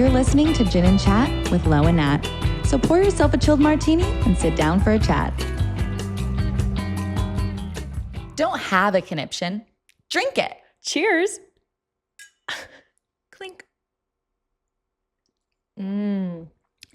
You're listening to Gin and Chat with Lo and Nat. So pour yourself a chilled martini and sit down for a chat. Don't have a conniption. Drink it. Cheers. Clink.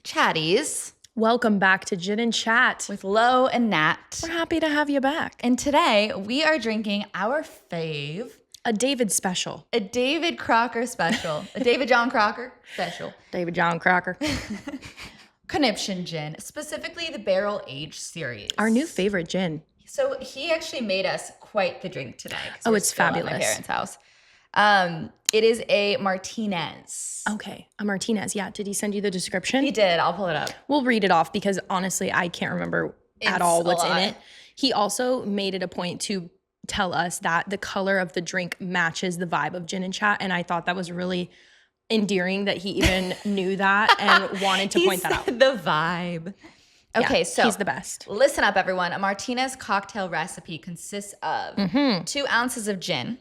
Chatties Welcome back to Gin and Chat. with Lo and Nat. We're happy to have you back. And today we are drinking our fave, A David special. a David Crocker special, a David John Crocker special. David John Crocker. Conniption gin, specifically the barrel aged series. Our new favorite gin. So he actually made us quite the drink today. 'cause Oh, we're it's still at my fabulous. parents' house. It is a Martinez. Okay, a Martinez. Yeah, did he send you the description? He did. I'll pull it up. We'll read it off because honestly, I can't remember It's at all a what's in lot. it. He also made it a point to tell us that the color of the drink matches the vibe of Gin and Chat, and I thought that was really endearing that he even knew that and wanted to point that out. The vibe. Okay, Yeah, so he's the best. listen up, everyone. A Martinez cocktail recipe consists of 2 ounces of gin,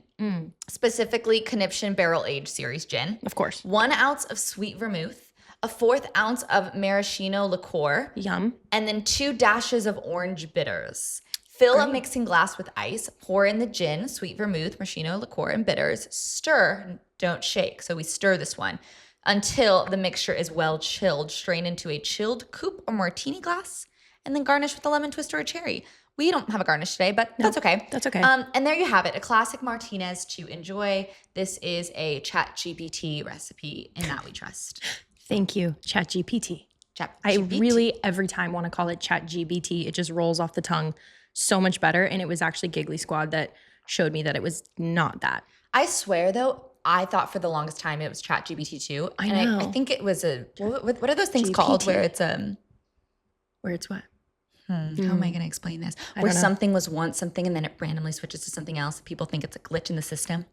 specifically Conniption Barrel Aged Series gin, Of course. 1 ounce of sweet vermouth, a 1/4 ounce of maraschino liqueur, Yum. and then 2 dashes of orange bitters. Fill a mixing glass with ice, pour in the gin, sweet vermouth, maraschino liqueur, and bitters. Stir, don't shake. So we stir this one until the mixture is well chilled. Strain into a chilled coupe or martini glass, and then garnish with a lemon twist or a cherry. We don't have a garnish today, but that's okay. That's okay. And there you have it, a classic Martinez to enjoy. This is a ChatGPT recipe, in that we trust. Thank you, ChatGPT. I ChatGPT. really, every time, want to call it ChatGPT. It just rolls off the tongue so much better. And it was actually Giggly Squad that showed me that it was not that. I swear, though, I thought for the longest time it was ChatGPT too. I And know. I think it was a what are those things GPT. called where it's Where it's what? how am I going to explain this? Where don't know. something was once something and then it randomly switches to something else. People think it's a glitch in the system.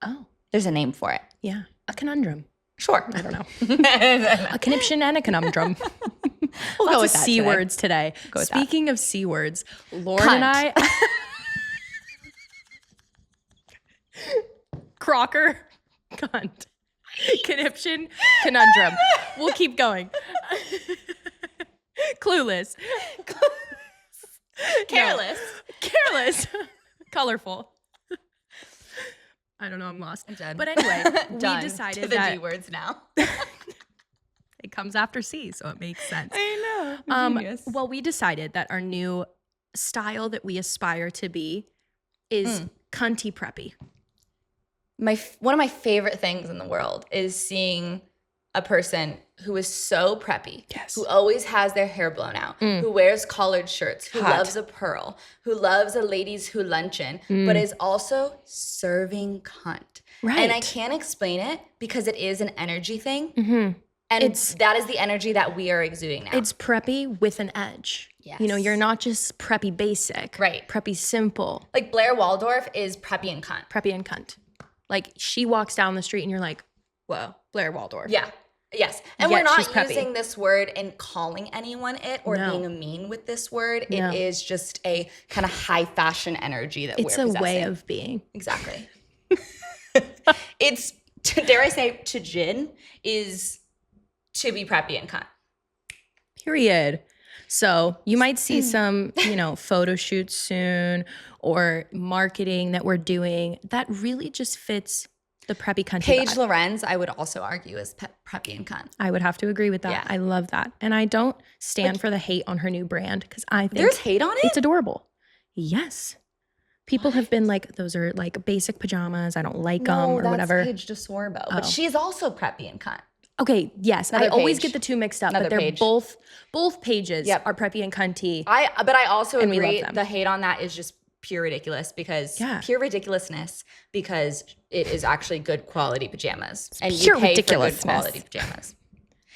Oh, There's a name for it. yeah. A conundrum. Sure. I don't know. A conniption and a conundrum. We'll Lots go of with that C today. words today. with that. Speaking of C words, Lauren Cunt. and I. Crocker. Cunt. Conniption. Conundrum. We'll keep going. Clueless. Careless. Careless. Colorful. I don't know. I'm lost. I'm done. But anyway, we Done decided to the that D words now. it comes after C, so it makes sense. I know. Genius. Well, we decided that our new style that we aspire to be is cunty preppy. One of my favorite things in the world is seeing a person who is so preppy, Yes. who always has their hair blown out, who wears collared shirts, who Hot. loves a pearl, who loves a ladies who luncheon, but is also serving cunt. Right. And I can't explain it because it is an energy thing. Mm-hmm. And that is the energy that we are exuding now. It's preppy with an edge. You know, Yes. you're not just preppy basic. Right. Preppy simple. like Blair Waldorf is preppy and cunt. Preppy and cunt. Like she walks down the street and you're like, whoa, Blair Waldorf. Yeah. Yes. And Yet we're not she's preppy. using this word and calling anyone it or No. being mean with this word. No. It is just a kind of high fashion energy that It's we're a possessing. way of being. Exactly. It's, dare I say, to gin is to be preppy and cunt. Period. So you might see some, photo shoots soon or marketing that we're doing that really just fits the preppy cunty Paige vibe. Lorenz, I would also argue, is preppy and cunt. I would have to agree with that. Yeah. I love that. And I don't stand for the hate on her new brand because I think There's hate on it? it's adorable. Yes. People have been like, those are like basic pajamas. I don't like them or whatever. Paige DeSorbo. Oh. But she's also preppy and cunt. Okay, yes. Another I always page. get the two mixed up, Another but they're page. both pages Yep. are preppy and cunty. But I also And we love agree them. the hate on that is just pure ridiculous because pure ridiculousness because it is actually good quality pajamas. And pure you pay for good ridiculousness. quality pajamas.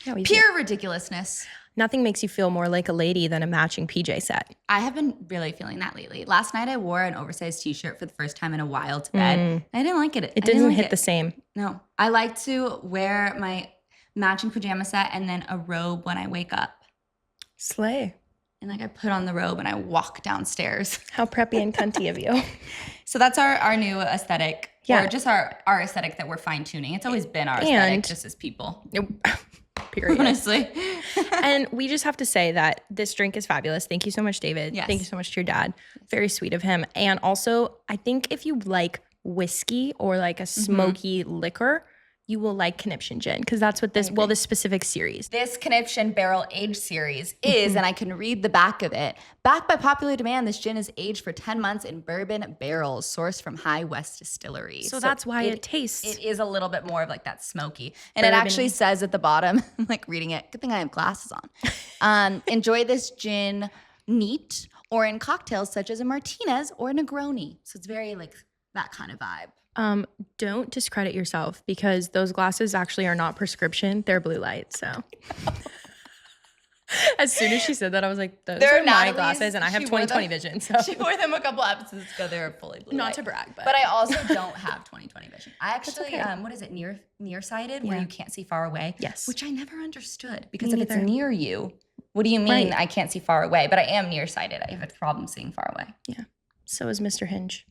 Yeah, we do. Pure ridiculousness. Nothing makes you feel more like a lady than a matching PJ set. I have been really feeling that lately. Last night I wore an oversized t-shirt for the first time in a while to bed. I didn't like it. It doesn't hit the same. No. I like to wear my matching pajama set and then a robe when I wake up. Slay. And like I put on the robe and I walk downstairs. How preppy and cunty of you. So that's our new aesthetic or just our aesthetic that we're fine tuning. It's always been our aesthetic, just as people. Period. Honestly. And we just have to say that this drink is fabulous. Thank you so much, David. Yes. Thank you so much to your dad. Very sweet of him. And also, I think if you like whiskey or like a smoky liquor, you will like Conniption Gin, because that's what this specific series. This Conniption Barrel Aged series is, and I can read the back of it. Backed by popular demand, this gin is aged for 10 months in bourbon barrels sourced from High West Distillery. So that's why it tastes. It is a little bit more of like that smoky. And bourbon. It actually says at the bottom, I'm like reading it, good thing I have glasses on. Enjoy this gin neat or in cocktails such as a Martinez or a Negroni. So it's very like that kind of vibe. Don't discredit yourself, because those glasses actually are not prescription. They're blue light. So as soon as she said that, I was like, those are my glasses, and I have 20/20 vision. So she wore them a couple episodes ago. They were fully blue Not light. To brag, but I also don't have 20/20 vision. I actually, okay. what is it, nearsighted, where you can't see far away? Yes. Which I never understood, because if it's near you, what do you mean I can't see far away? But I am nearsighted. I have a problem seeing far away. Yeah. So is Mr. Hinge.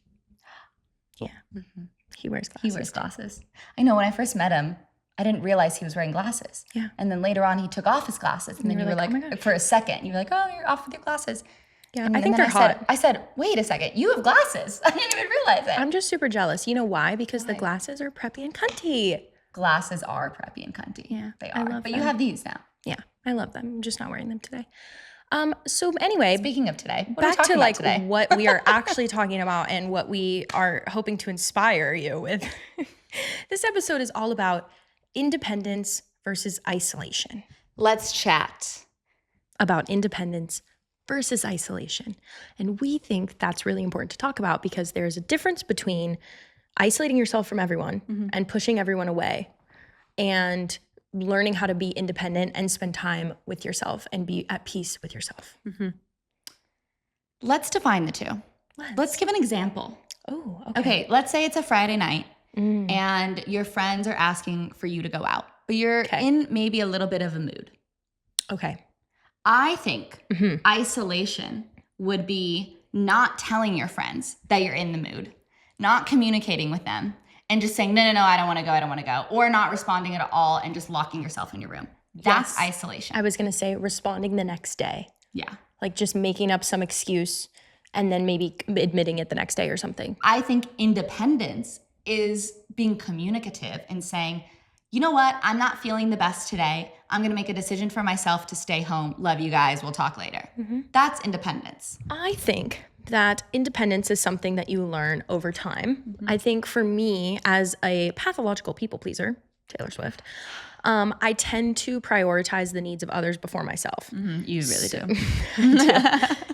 Yeah. Mm-hmm. He wears glasses. He wears glasses. I know, when I first met him, I didn't realize he was wearing glasses. Yeah. And then later on, he took off his glasses. And then you were like, oh for a second, you were like, oh, you're off with your glasses. Yeah, I think they're hot. I said, wait a second, you have glasses. I didn't even realize it. I'm just super jealous. You know why? Because the glasses are preppy and cunty. Glasses are preppy and cunty. Yeah, they are. I love but them. you have these now. Yeah, I love them. I'm just not wearing them today. So anyway, speaking of today, back to like what we are actually talking about and what we are hoping to inspire you with. This episode is all about independence versus isolation. Let's chat about independence versus isolation. And we think that's really important to talk about, because there's a difference between isolating yourself from everyone and pushing everyone away, and learning how to be independent and spend time with yourself and be at peace with yourself. Let's define the two. Let's give an example. Oh, okay. Let's say it's a Friday night and your friends are asking for you to go out, but you're in maybe a little bit of a mood. Okay. I think isolation would be not telling your friends that you're in the mood, not communicating with them, and just saying, no, I don't want to go. Or not responding at all and just locking yourself in your room. That's isolation. I was going to say responding the next day. Yeah. Like just making up some excuse and then maybe admitting it the next day or something. I think independence is being communicative and saying, you know what? I'm not feeling the best today. I'm going to make a decision for myself to stay home. Love you guys. We'll talk later. That's independence. I think that independence is something that you learn over time. I think for me, as a pathological people pleaser, Taylor Swift, I tend to prioritize the needs of others before myself. You really do.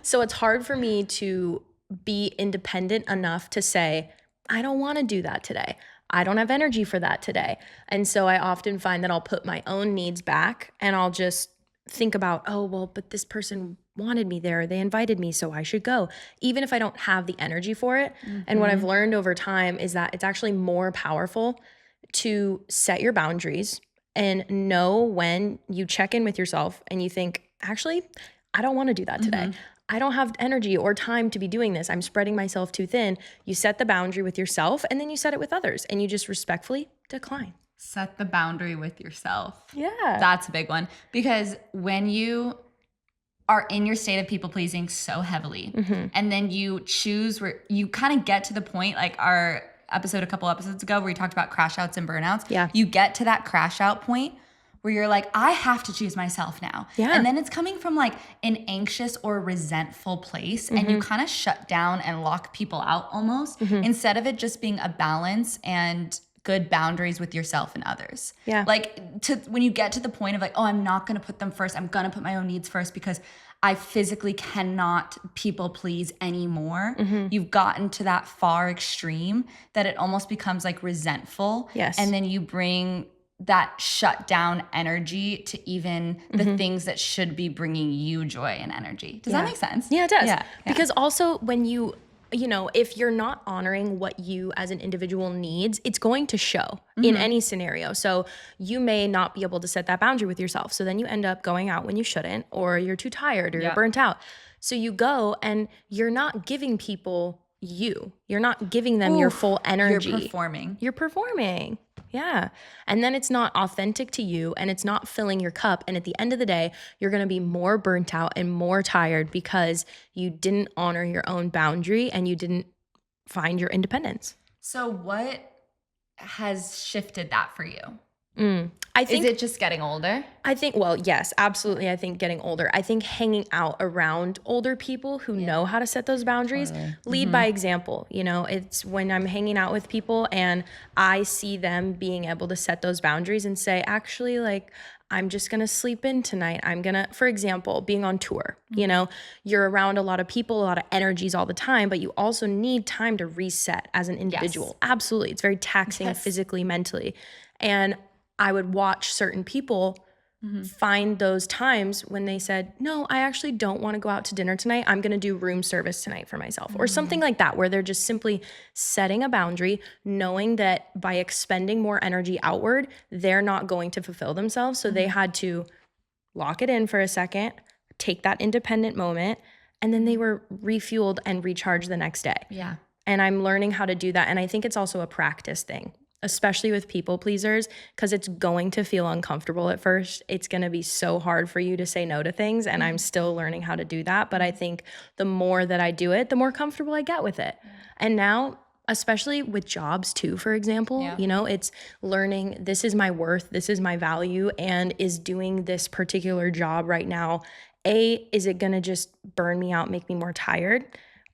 So it's hard for me to be independent enough to say, I don't want to do that today. I don't have energy for that today. And so I often find that I'll put my own needs back and I'll just think about, oh, well, but this person wanted me there. They invited me, so I should go, even if I don't have the energy for it. And what I've learned over time is that it's actually more powerful to set your boundaries and know when you check in with yourself and you think, actually, I don't want to do that today. I don't have energy or time to be doing this. I'm spreading myself too thin. You set the boundary with yourself and then you set it with others and you just respectfully decline. Set the boundary with yourself. Yeah. That's a big one. Because when you are in your state of people pleasing so heavily and then you choose where you kind of get to the point, like our episode a couple episodes ago where we talked about crash outs and burnouts. Yeah. You get to that crash out point where you're like, I have to choose myself now. Yeah. And then it's coming from like an anxious or resentful place and you kind of shut down and lock people out almost instead of it just being a balance and good boundaries with yourself and others. Yeah. Like when you get to the point of like, oh, I'm not going to put them first. I'm going to put my own needs first because I physically cannot people please anymore. You've gotten to that far extreme that it almost becomes like resentful. Yes. And then you bring that shut down energy to even the things that should be bringing you joy and energy. Does that make sense? Yeah, it does. Yeah. Because also when you know, if you're not honoring what you as an individual needs, it's going to show in any scenario. So you may not be able to set that boundary with yourself. So then you end up going out when you shouldn't, or you're too tired or you're burnt out. So you go and you're not giving people you. You're not giving them your full energy. You're You're performing. Yeah. And then it's not authentic to you and it's not filling your cup. And at the end of the day, you're going to be more burnt out and more tired because you didn't honor your own boundary and you didn't find your independence. So what has shifted that for you? I think, is it just getting older? I think, well, yes, absolutely. I think getting older. I think hanging out around older people who know how to set those boundaries, lead by example. You know, it's when I'm hanging out with people and I see them being able to set those boundaries and say, actually, like, I'm just going to sleep in tonight. I'm going to, for example, being on tour, you know, you're around a lot of people, a lot of energies all the time, but you also need time to reset as an individual. Absolutely. It's very taxing physically, mentally. And I would watch certain people find those times when they said, no, I actually don't want to go out to dinner tonight. I'm going to do room service tonight for myself or something like that, where they're just simply setting a boundary, knowing that by expending more energy outward, they're not going to fulfill themselves. So they had to lock it in for a second, take that independent moment, and then they were refueled and recharged the next day. Yeah. And I'm learning how to do that. And I think it's also a practice thing, especially with people pleasers, because it's going to feel uncomfortable at first. It's going to be so hard for you to say no to things. And I'm still learning how to do that. But I think the more that I do it, the more comfortable I get with it. And now, especially with jobs too, for example, you know, it's learning this is my worth, this is my value, and is doing this particular job right now, is it going to just burn me out, make me more tired?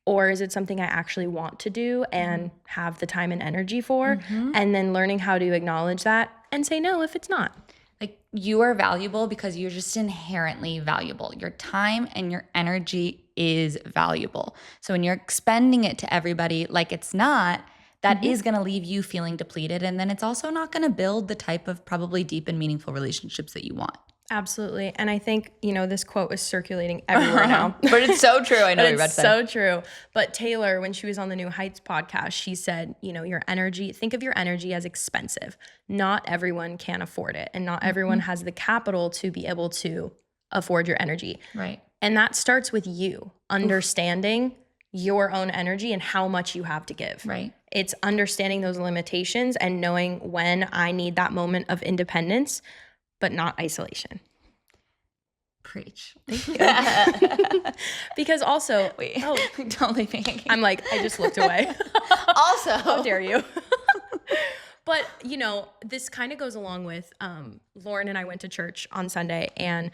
Or is it something I actually want to do and have the time and energy for? And then learning how to acknowledge that and say no if it's not. Like, you are valuable because you're just inherently valuable. Your time and your energy is valuable. So when you're expending it to everybody like it's not, that is going to leave you feeling depleted. And then it's also not going to build the type of probably deep and meaningful relationships that you want. Absolutely. And I think, you know, this quote is circulating everywhere now. But it's so true. I know you're about to It's say. so true. But Taylor, when she was on the New Heights podcast, she said, you know, your energy, think of your energy as expensive. Not everyone can afford it. And not everyone has the capital to be able to afford your energy. Right. And that starts with you understanding your own energy and how much you have to give. Right. It's understanding those limitations and knowing when I need that moment of independence, but not isolation. Preach. Thank you. Because also, Don't leave me hanging. I'm like, I just looked away. Also, How dare you? But, you know, this kind of goes along with Lauren and I went to church on Sunday and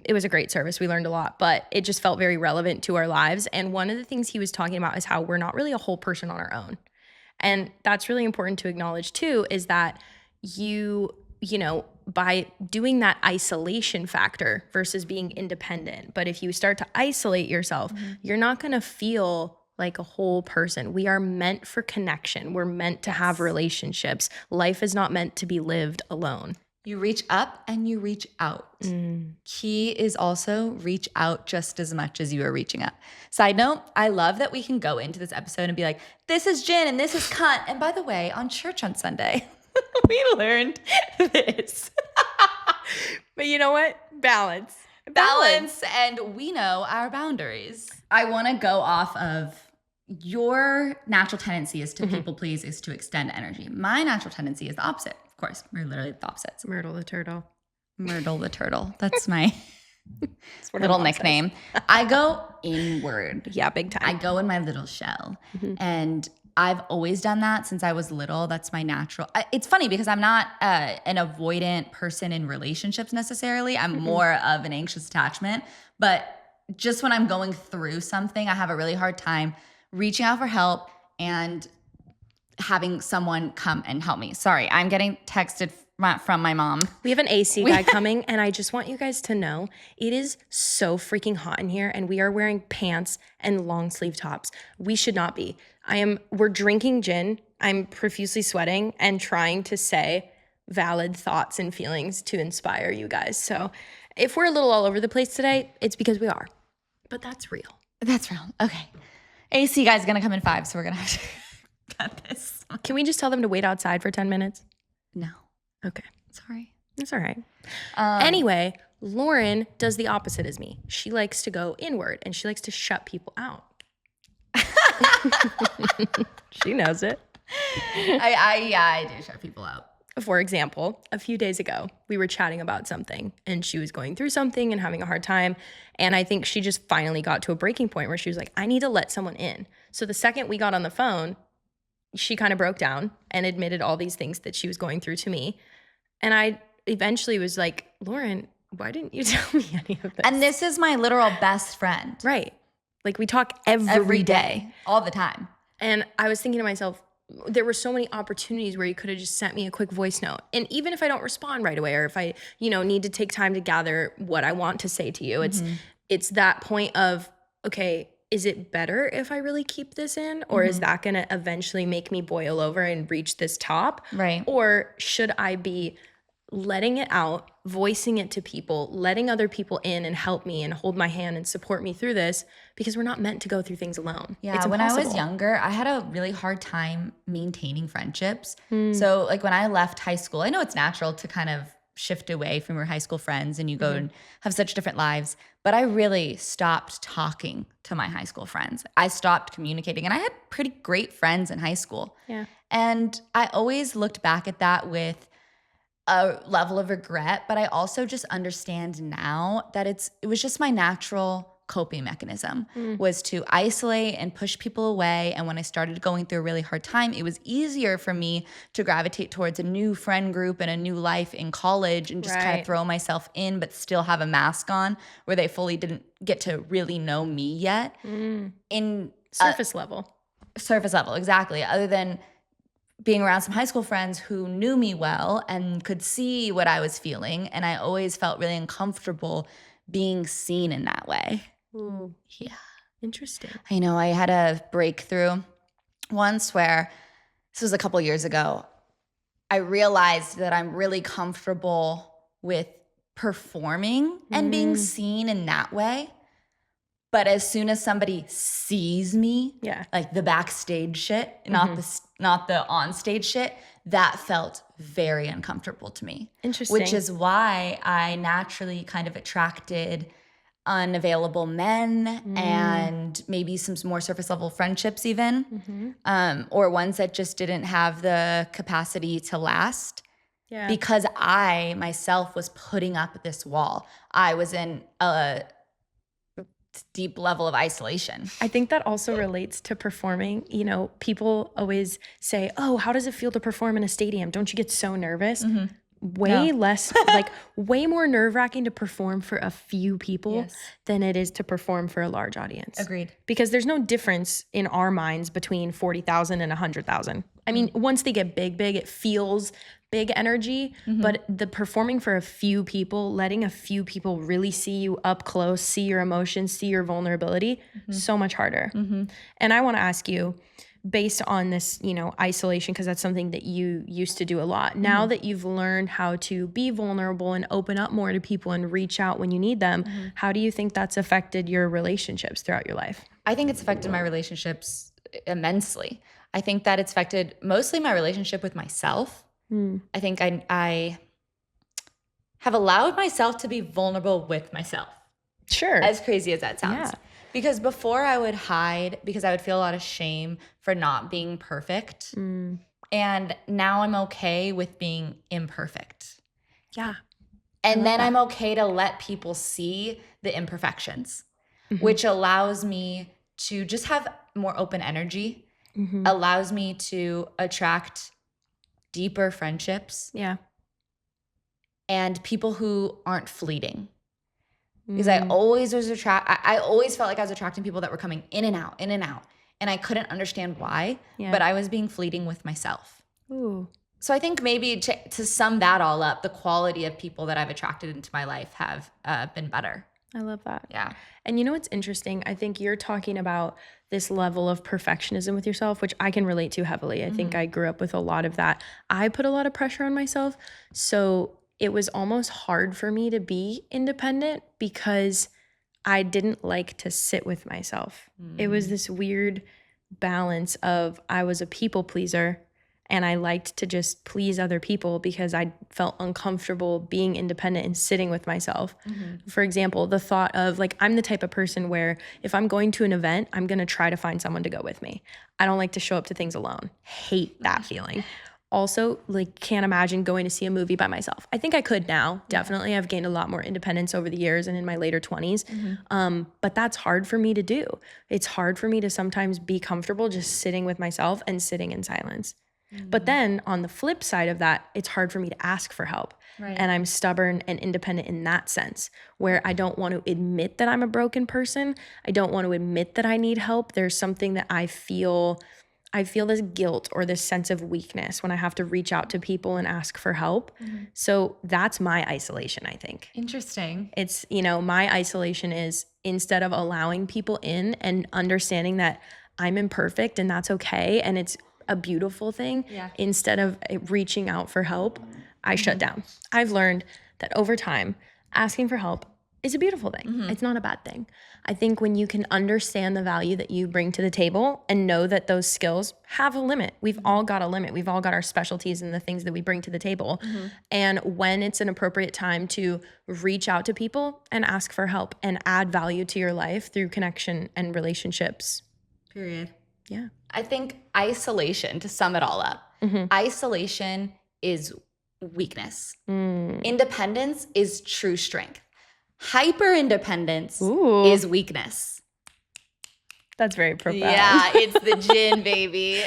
it was a great service. We learned a lot, but it just felt very relevant to our lives. And one of the things he was talking about is how we're not really a whole person on our own. And that's really important to acknowledge too, is that you know, by doing that isolation factor versus being independent. But if you start to isolate yourself, you're not going to feel like a whole person. We are meant for connection. We're meant to have relationships. Life is not meant to be lived alone. You reach up and you reach out. Key is also reach out just as much as you are reaching up. Side note, I love that we can go into this episode and be like, this is Gin and this is cunt. And by the way, on church on Sunday, we learned this. But you know what? Balance. And we know our boundaries. I want to go off of your natural tendency is to people please, is to extend energy. My natural tendency is the opposite. Of course, we're literally the opposites. Myrtle the turtle. Myrtle the turtle. That's my little nickname. I go inward. Yeah, big time. I go in my little shell. And I've always done that since I was little. That's my natural. It's funny because I'm not an avoidant person in relationships necessarily. I'm more of an anxious attachment. But just when I'm going through something, I have a really hard time reaching out for help and having someone come and help me. Sorry, I'm getting texted from my mom. We have an AC guy coming, and I just want you guys to know it is so freaking hot in here, and we are wearing pants and long sleeve tops. We should not be. We're drinking gin. I'm profusely sweating and trying to say valid thoughts and feelings to inspire you guys. So if we're a little all over the place today, it's because we are. But that's real. That's real. Okay. AC guy's gonna come in 5, so we're gonna have to cut this. Can we just tell them to wait outside for 10 minutes? No. Okay. Sorry. It's all right. Anyway, Lauren does the opposite as me. She likes to go inward and she likes to shut people out. She knows it. I do shut people out. For example, a few days ago, we were chatting about something and she was going through something and having a hard time. And I think she just finally got to a breaking point where she was like, I need to let someone in. So the second we got on the phone, she kind of broke down and admitted all these things that she was going through to me. And I eventually was like, Lauren, why didn't you tell me any of this? And this is my literal best friend. Right. Like we talk every day. All the time. And I was thinking to myself, there were so many opportunities where you could have just sent me a quick voice note. And even if I don't respond right away, or if I, need to take time to gather what I want to say to you, it's that point of, okay, is it better if I really keep this in? Or is that going to eventually make me boil over and reach this top? Right. Or should I be letting it out, voicing it to people, letting other people in and help me and hold my hand and support me through this, because we're not meant to go through things alone. Yeah, when I was younger, I had a really hard time maintaining friendships. So like when I left high school, I know it's natural to kind of shift away from your high school friends and you go and have such different lives, but I really stopped talking to my high school friends. I stopped communicating, and I had pretty great friends in high school. Yeah. And I always looked back at that with a level of regret, but I also just understand now that it was just my natural coping mechanism was to isolate and push people away. And when I started going through a really hard time, it was easier for me to gravitate towards a new friend group and a new life in college and just kind of throw myself in, but still have a mask on where they fully didn't get to really know me yet. In surface level, exactly. Other than being around some high school friends who knew me well and could see what I was feeling. And I always felt really uncomfortable being seen in that way. Ooh. Yeah. Interesting. I know. I had a breakthrough once where, this was a couple years ago, I realized that I'm really comfortable with performing and being seen in that way. But as soon as somebody sees me, like the backstage shit, not the on-stage shit, that felt very uncomfortable to me. Interesting. Which is why I naturally kind of attracted unavailable men and maybe some more surface level friendships even, or ones that just didn't have the capacity to last. Yeah. Because I myself was putting up this wall. I was in a deep level of isolation. I think that also relates to performing. People always say, oh, how does it feel to perform in a stadium? Don't you get so nervous? Way less, like way more nerve-wracking to perform for a few people than it is to perform for a large audience. Agreed. Because there's no difference in our minds between 40,000 and 100,000. I mean, once they get big, it feels big energy, but the performing for a few people, letting a few people really see you up close, see your emotions, see your vulnerability, so much harder. And I want to ask you, based on this, isolation, because that's something that you used to do a lot. Now that you've learned how to be vulnerable and open up more to people and reach out when you need them, how do you think that's affected your relationships throughout your life? I think it's affected my relationships immensely. I think that it's affected mostly my relationship with myself. I think I have allowed myself to be vulnerable with myself. Sure. As crazy as that sounds. Yeah. Because before I would hide because I would feel a lot of shame for not being perfect. And now I'm okay with being imperfect. Yeah. And then I'm okay to let people see the imperfections, which allows me to just have more open energy, allows me to attract deeper friendships. Yeah. And people who aren't fleeting. Because I always I always felt like I was attracting people that were coming in and out. And I couldn't understand why, but I was being fleeting with myself. Ooh. So I think maybe to sum that all up, the quality of people that I've attracted into my life have been better. I love that. Yeah. And what's interesting? I think you're talking about this level of perfectionism with yourself, which I can relate to heavily. I think I grew up with a lot of that. I put a lot of pressure on myself. So it was almost hard for me to be independent because I didn't like to sit with myself. It was this weird balance of I was a people pleaser And I liked to just please other people because I felt uncomfortable being independent and sitting with myself. For example, the thought of like, I'm the type of person where if I'm going to an event, I'm going to try to find someone to go with me. I don't like to show up to things alone. Hate that feeling. Also, like, can't imagine going to see a movie by myself. I think I could now. Definitely. I've gained a lot more independence over the years and in my later 20s. But that's hard for me to do. It's hard for me to sometimes be comfortable just sitting with myself and sitting in silence. But then on the flip side of that, it's hard for me to ask for help. Right. And I'm stubborn and independent in that sense, where I don't want to admit that I'm a broken person. I don't want to admit that I need help. There's something that I feel this guilt or this sense of weakness when I have to reach out to people and ask for help. So that's my isolation, I think. Interesting. It's, my isolation is instead of allowing people in and understanding that I'm imperfect and that's okay and it's a beautiful thing, instead of reaching out for help, I shut down. I've learned that over time, asking for help is a beautiful thing. It's not a bad thing. I think when you can understand the value that you bring to the table and know that those skills have a limit. We've all got a limit. We've all got our specialties and the things that we bring to the table. And when it's an appropriate time to reach out to people and ask for help and add value to your life through connection and relationships. Period. Yeah. I think isolation, to sum it all up, isolation is weakness. Independence is true strength. Hyper independence is weakness. That's very profound. Yeah, it's the gin, baby.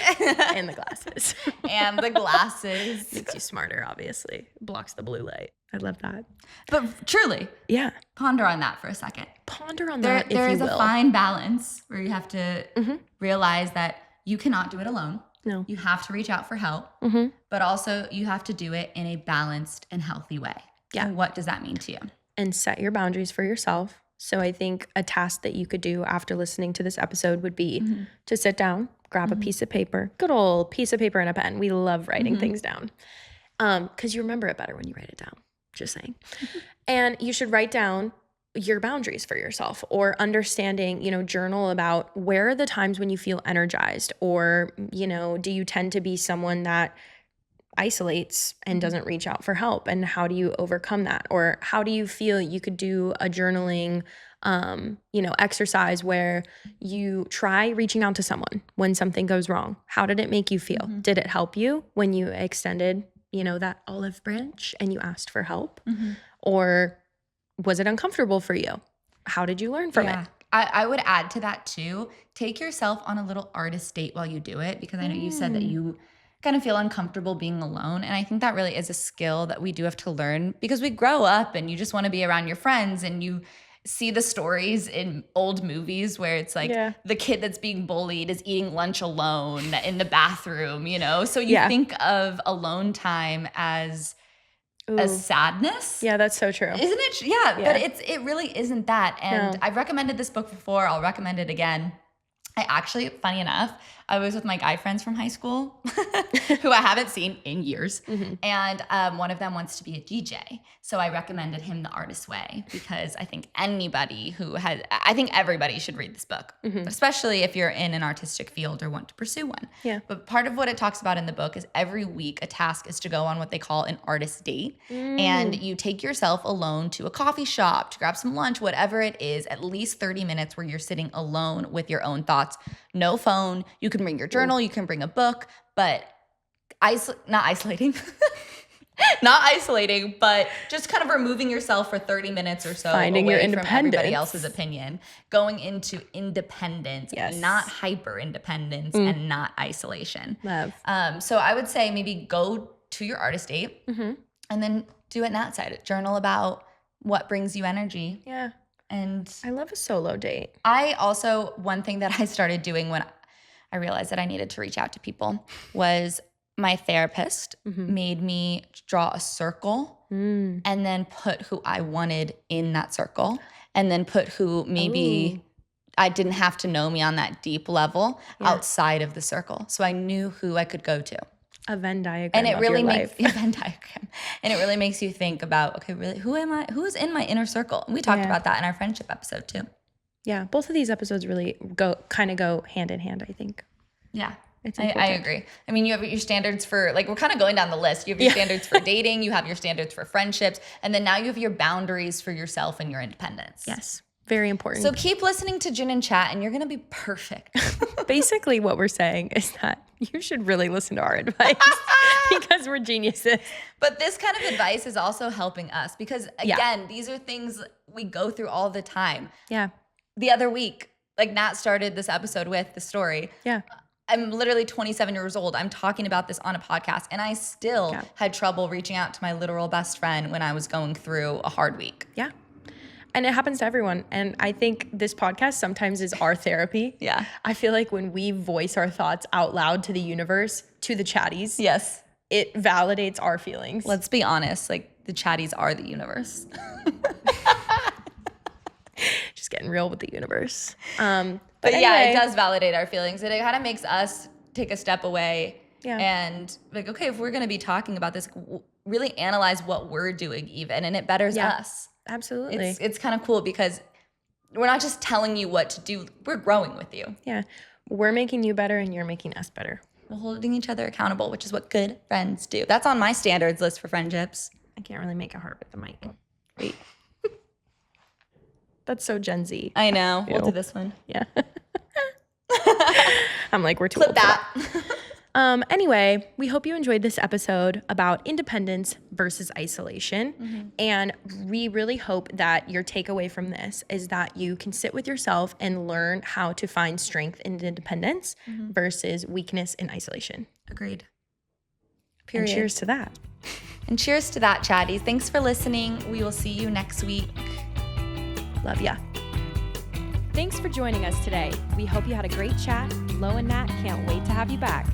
And the glasses. And the glasses. Makes you smarter, obviously. Blocks the blue light. I love that. But truly, ponder on that for a second. Ponder on that, if you will. There is a fine balance where you have to realize that you cannot do it alone. No. You have to reach out for help, but also you have to do it in a balanced and healthy way. Yeah. And what does that mean to you? And set your boundaries for yourself. So I think a task that you could do after listening to this episode would be to sit down, grab a piece of paper, good old piece of paper and a pen. We love writing things down because you remember it better when you write it down. Just saying. And you should write down your boundaries for yourself or understanding, journal about where are the times when you feel energized or, do you tend to be someone that isolates and doesn't reach out for help, and how do you overcome that? Or how do you feel you could do a journaling exercise where you try reaching out to someone when something goes wrong? How did it make you feel? Did it help you when you extended that olive branch and you asked for help? Or was it uncomfortable for you? How did you learn from it? I would add to that too. Take yourself on a little artist date while you do it, because I know you said that you kind of feel uncomfortable being alone. And I think that really is a skill that we do have to learn, because we grow up and you just want to be around your friends, and you see the stories in old movies where it's like the kid that's being bullied is eating lunch alone in the bathroom, So you think of alone time as a sadness. Yeah, that's so true. Isn't it? Yeah. But it really isn't that. And I've recommended this book before. I'll recommend it again. I actually, funny enough, I was with my guy friends from high school who I haven't seen in years. And one of them wants to be a DJ. So I recommended him The Artist's Way, because I think I think everybody should read this book, especially if you're in an artistic field or want to pursue one. Yeah. But part of what it talks about in the book is every week a task is to go on what they call an artist date. And you take yourself alone to a coffee shop to grab some lunch, whatever it is, at least 30 minutes where you're sitting alone with your own thoughts. No phone. You can bring your journal. You can bring a book, but not isolating. Not isolating, but just kind of removing yourself for 30 minutes or so, finding away your from independence, everybody else's opinion, going into independence, not hyper independence, and not isolation. Love. So I would say maybe go to your artist date and then do it in that side. Journal about what brings you energy. Yeah. And I love a solo date. One thing that I started doing when I realized that I needed to reach out to people was my therapist made me draw a circle and then put who I wanted in that circle, and then put who maybe I didn't have to know me on that deep level outside of the circle. So I knew who I could go to. A Venn diagram. And it really makes a Venn diagram. And it really makes you think about, okay, really, who am I? Who's in my inner circle? And we talked about that in our friendship episode too. Yeah, both of these episodes really go hand in hand, I think. Yeah. It's I important. agree. I mean, you have your standards for, like, we're kind of going down the list. You have your standards for dating, you have your standards for friendships, and then now you have your boundaries for yourself and your independence. Yes. Very important. So keep listening to Gin and Chat and you're going to be perfect. Basically what we're saying is that you should really listen to our advice because we're geniuses. But this kind of advice is also helping us because, again, these are things we go through all the time. Yeah. The other week, like Nat started this episode with the story. Yeah. I'm literally 27 years old. I'm talking about this on a podcast and I still had trouble reaching out to my literal best friend when I was going through a hard week. Yeah. And it happens to everyone. And I think this podcast sometimes is our therapy. Yeah. I feel like when we voice our thoughts out loud to the universe, to the chatties, Yes. it validates our feelings. Let's be honest. Like, the chatties are the universe. Just getting real with the universe. But anyway, yeah, it does validate our feelings. It kind of makes us take a step away and like, okay, if we're going to be talking about this, really analyze what we're doing even, and it betters us. Absolutely. It's kind of cool because we're not just telling you what to do. We're growing with you. Yeah. We're making you better and you're making us better. We're holding each other accountable, which is what good friends do. That's on my standards list for friendships. I can't really make it hard with the mic. Wait. That's so Gen Z. I know. We'll do this one. Yeah. I'm like, we're too Clip old for that. Anyway, we hope you enjoyed this episode about independence versus isolation. Mm-hmm. And we really hope that your takeaway from this is that you can sit with yourself and learn how to find strength in independence versus weakness in isolation. Agreed. Period. And cheers to that. And cheers to that, chatties. Thanks for listening. We will see you next week. Love ya. Thanks for joining us today. We hope you had a great chat. Lo and Nat can't wait to have you back.